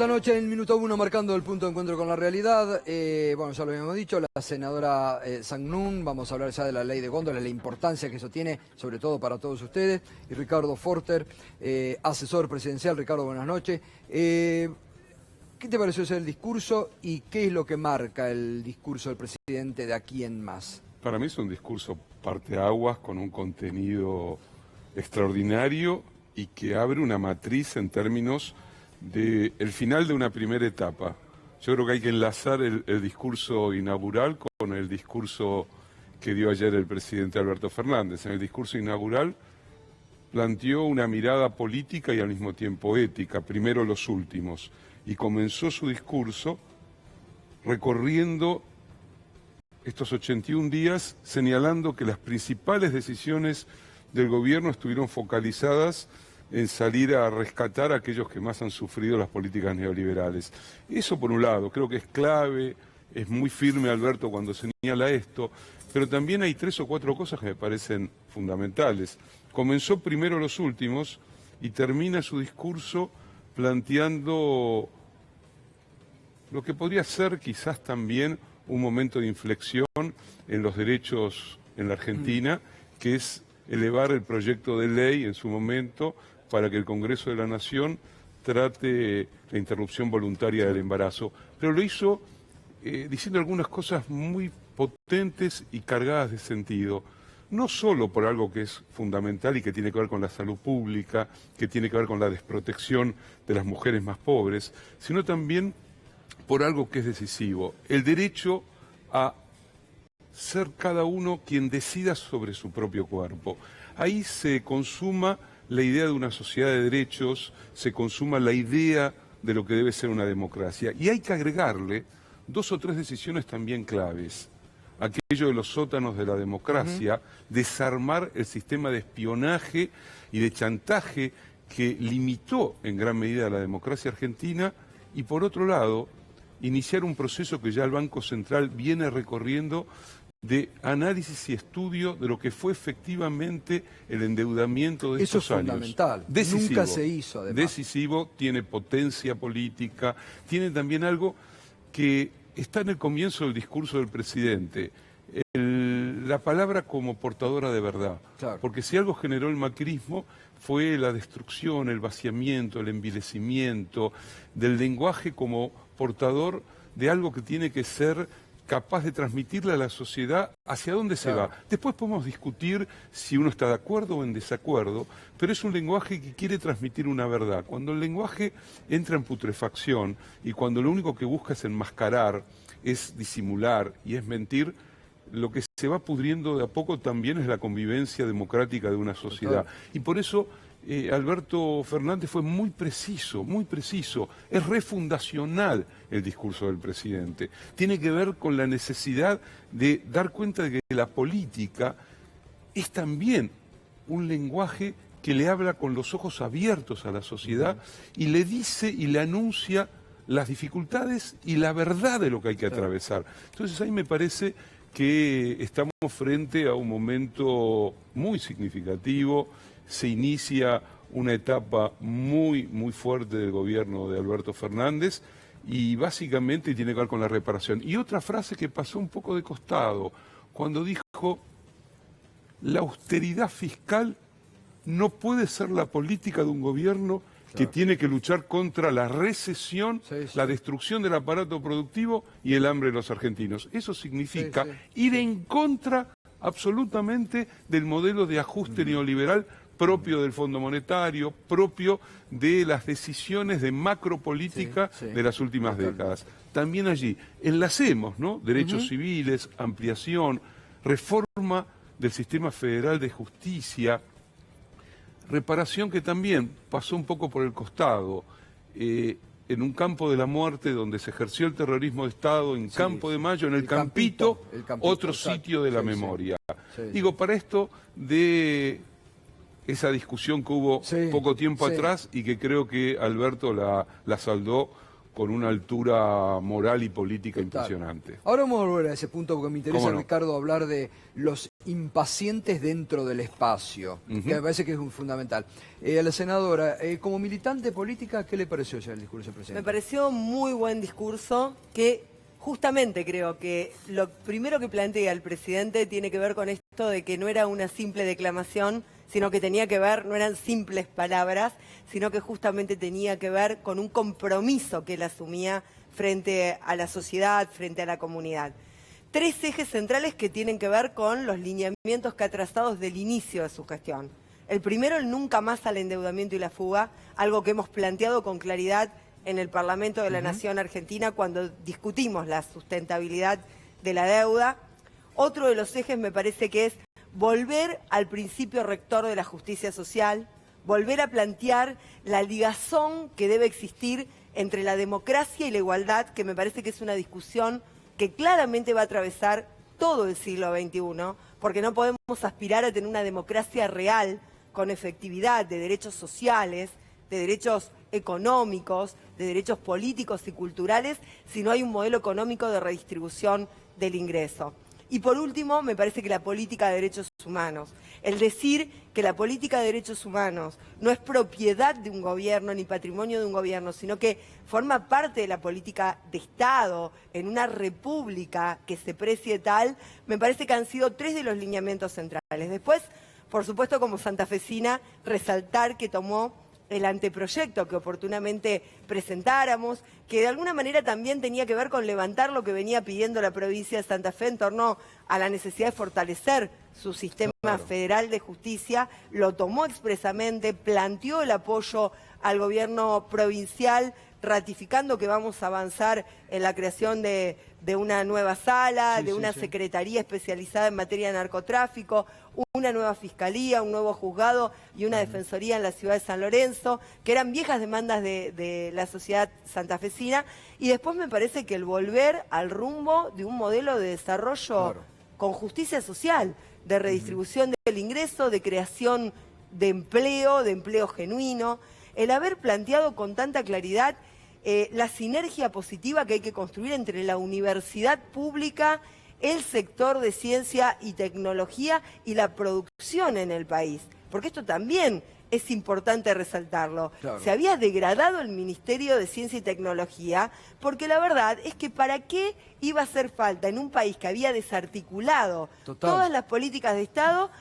Esta noche en Minuto 1 marcando el punto de encuentro con la realidad, bueno, ya lo habíamos dicho, la senadora Sagnún, vamos a hablar ya de la ley de góndolas, la importancia que eso tiene, sobre todo para todos ustedes, y Ricardo Forster, asesor presidencial. Ricardo, buenas noches. ¿Qué te pareció ese el discurso y qué es lo que marca el discurso del presidente de aquí en más? Para mí es un discurso parteaguas con un contenido extraordinario y que abre una matriz en términos del final de una primera etapa. Yo creo que hay que enlazar el discurso inaugural con el discurso que dio ayer el presidente Alberto Fernández. En el discurso inaugural planteó una mirada política y al mismo tiempo ética, primero los últimos, y comenzó su discurso recorriendo estos 81 días, señalando que las principales decisiones del gobierno estuvieron focalizadas en salir a rescatar a aquellos que más han sufrido las políticas neoliberales. Eso por un lado, creo que es clave, es muy firme Alberto cuando señala esto, pero también hay 3 o 4 cosas que me parecen fundamentales. Comenzó primero los últimos y termina su discurso planteando lo que podría ser quizás también un momento de inflexión en los derechos en la Argentina, que es elevar el proyecto de ley en su momento para que el Congreso de la Nación trate la interrupción voluntaria del embarazo. Pero lo hizo diciendo algunas cosas muy potentes y cargadas de sentido. No solo por algo que es fundamental y que tiene que ver con la salud pública, que tiene que ver con la desprotección de las mujeres más pobres, sino también por algo que es decisivo, el derecho a ser cada uno quien decida sobre su propio cuerpo. Ahí se consuma la idea de una sociedad de derechos, se consuma la idea de lo que debe ser una democracia. Y hay que agregarle 2 o 3 decisiones también claves. Aquello de los sótanos de la democracia, desarmar el sistema de espionaje y de chantaje que limitó en gran medida la democracia argentina, y por otro lado, iniciar un proceso que ya el Banco Central viene recorriendo de análisis y estudio de lo que fue efectivamente el endeudamiento de estos años. Eso es fundamental. Decisivo, nunca se hizo, además. Decisivo, tiene potencia política, tiene también algo que está en el comienzo del discurso del presidente, la palabra como portadora de verdad. Claro. Porque si algo generó el macrismo fue la destrucción, el vaciamiento, el envilecimiento del lenguaje como portador de algo que tiene que ser capaz de transmitirle a la sociedad hacia dónde se va. Después podemos discutir si uno está de acuerdo o en desacuerdo, pero es un lenguaje que quiere transmitir una verdad. Cuando el lenguaje entra en putrefacción y cuando lo único que busca es enmascarar, es disimular y es mentir, lo que se va pudriendo de a poco también es la convivencia democrática de una sociedad. Y por eso Alberto Fernández fue muy preciso, muy preciso. Es refundacional el discurso del presidente. Tiene que ver con la necesidad de dar cuenta de que la política es también un lenguaje que le habla con los ojos abiertos a la sociedad y le dice y le anuncia las dificultades y la verdad de lo que hay que atravesar. Entonces ahí me parece que estamos frente a un momento muy significativo. Se inicia una etapa muy, muy fuerte del gobierno de Alberto Fernández y básicamente tiene que ver con la reparación. Y otra frase que pasó un poco de costado, cuando dijo: la austeridad fiscal no puede ser la política de un gobierno que tiene que luchar contra la recesión, la destrucción del aparato productivo y el hambre de los argentinos. Eso significa ir en contra absolutamente del modelo de ajuste neoliberal propio del Fondo Monetario, propio de las decisiones de macropolítica de las últimas décadas. También allí enlacemos, ¿no? Derechos civiles, ampliación, reforma del sistema federal de justicia, reparación que también pasó un poco por el costado, en un campo de la muerte donde se ejerció el terrorismo de Estado, en Campo de Mayo, en el Campito, otro sitio de la memoria. Digo, para esto de esa discusión que hubo poco tiempo atrás y que creo que Alberto la saldó con una altura moral y política impresionante. Ahora vamos a volver a ese punto porque me interesa, Ricardo, hablar de los impacientes dentro del espacio, Ujú. que me parece que es fundamental. A la senadora, como militante política, ¿qué le pareció ya el discurso del Me presidente? pareció muy buen discurso que justamente creo que lo primero que plantea el presidente tiene que ver con esto de que no era una simple declamación, sino que tenía que ver, no eran simples palabras, sino que justamente tenía que ver con un compromiso que él asumía frente a la sociedad, frente a la comunidad. 3 ejes centrales que tienen que ver con los lineamientos que ha trazado desde el inicio de su gestión. El primero, el nunca más al endeudamiento y la fuga, algo que hemos planteado con claridad en el Parlamento de la Nación Argentina cuando discutimos la sustentabilidad de la deuda. Otro de los ejes me parece que es volver al principio rector de la justicia social, volver a plantear la ligazón que debe existir entre la democracia y la igualdad, que me parece que es una discusión que claramente va a atravesar todo el siglo XXI, porque no podemos aspirar a tener una democracia real, con efectividad de derechos sociales, de derechos económicos, de derechos políticos y culturales, si no hay un modelo económico de redistribución del ingreso. Y por último, me parece que la política de derechos humanos, el decir que la política de derechos humanos no es propiedad de un gobierno ni patrimonio de un gobierno, sino que forma parte de la política de Estado en una república que se precie tal, me parece que han sido 3 de los lineamientos centrales. Después, por supuesto, como santafesina, resaltar que tomó el anteproyecto que oportunamente presentáramos, que de alguna manera también tenía que ver con levantar lo que venía pidiendo la provincia de Santa Fe en torno a la necesidad de fortalecer su sistema federal de justicia, lo tomó expresamente, planteó el apoyo al gobierno provincial, ratificando que vamos a avanzar en la creación de una nueva sala, de una secretaría especializada en materia de narcotráfico, una nueva fiscalía, un nuevo juzgado y una defensoría en la ciudad de San Lorenzo, que eran viejas demandas de la sociedad santafesina. Y después me parece que el volver al rumbo de un modelo de desarrollo con justicia social, de redistribución del ingreso, de creación de empleo genuino, el haber planteado con tanta claridad la sinergia positiva que hay que construir entre la universidad pública, el sector de ciencia y tecnología y la producción en el país. Porque esto también es importante resaltarlo. Claro. Se había degradado el Ministerio de Ciencia y Tecnología porque la verdad es que ¿para qué iba a hacer falta en un país que había desarticulado todas las políticas de Estado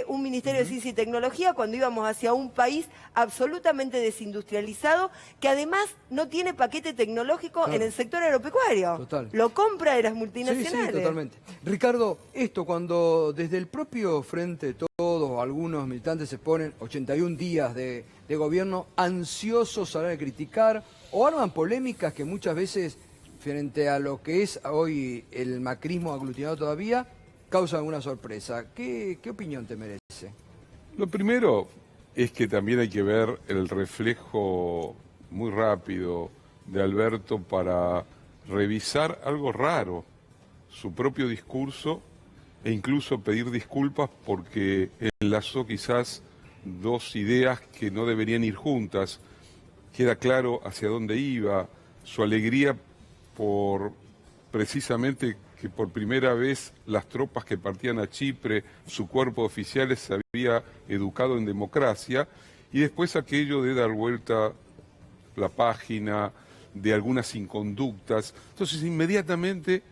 un Ministerio de Ciencia y Tecnología cuando íbamos hacia un país absolutamente desindustrializado que además no tiene paquete tecnológico en el sector agropecuario? Total. Lo compra de las multinacionales. Sí, totalmente. Ricardo, esto cuando desde el propio frente todos, algunos militantes se ponen 81 días de gobierno ansiosos a la hora de criticar o arman polémicas que muchas veces frente a lo que es hoy el macrismo aglutinado todavía, causa alguna sorpresa. ¿Qué opinión te merece? Lo primero es que también hay que ver el reflejo muy rápido de Alberto para revisar algo raro, su propio discurso, e incluso pedir disculpas porque enlazó quizás 2 ideas que no deberían ir juntas. Queda claro hacia dónde iba, su alegría por precisamente que por primera vez las tropas que partían a Chipre, su cuerpo de oficiales se había educado en democracia, y después aquello de dar vuelta la página de algunas inconductas. Entonces inmediatamente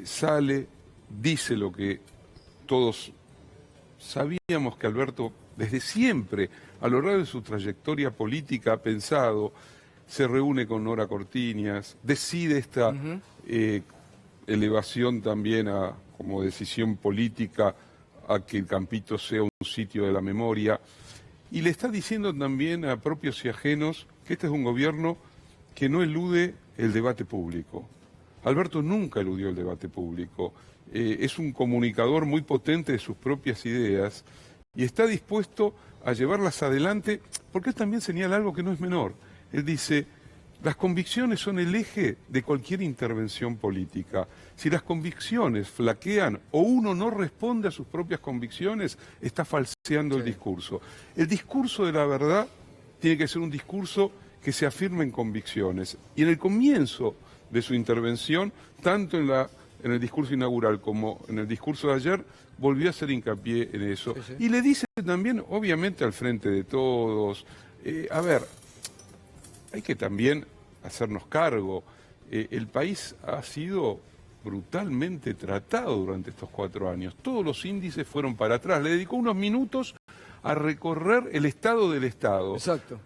sale, dice lo que todos sabíamos que Alberto desde siempre, a lo largo de su trayectoria política, ha pensado, se reúne con Nora Cortiñas, decide esta elevación también como decisión política a que el Campito sea un sitio de la memoria, y le está diciendo también a propios y ajenos que este es un gobierno que no elude el debate público. Alberto nunca eludió el debate público, es un comunicador muy potente de sus propias ideas y está dispuesto a llevarlas adelante, porque él también señala algo que no es menor. Él dice: las convicciones son el eje de cualquier intervención política. Si las convicciones flaquean o uno no responde a sus propias convicciones, está falseando el discurso. El discurso de la verdad tiene que ser un discurso que se afirme en convicciones. Y en el comienzo de su intervención, tanto en la en el discurso inaugural como en el discurso de ayer, volvió a hacer hincapié en eso. Sí, sí. Y le dice también, obviamente, al frente de todos, a ver, hay que también hacernos cargo. El país ha sido brutalmente tratado durante estos 4 años. Todos los índices fueron para atrás. Le dedicó unos minutos a recorrer el estado del Estado. Exacto.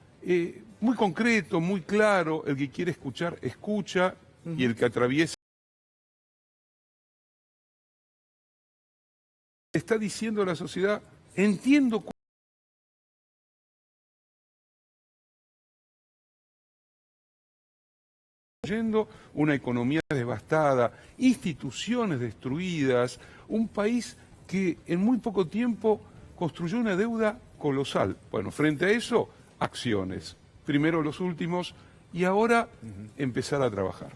Muy concreto, muy claro. El que quiere escuchar, escucha. Y el que atraviesa está diciendo a la sociedad, entiendo una economía devastada, instituciones destruidas, un país que en muy poco tiempo construyó una deuda colosal. Bueno, frente a eso, acciones. Primero los últimos y ahora empezar a trabajar.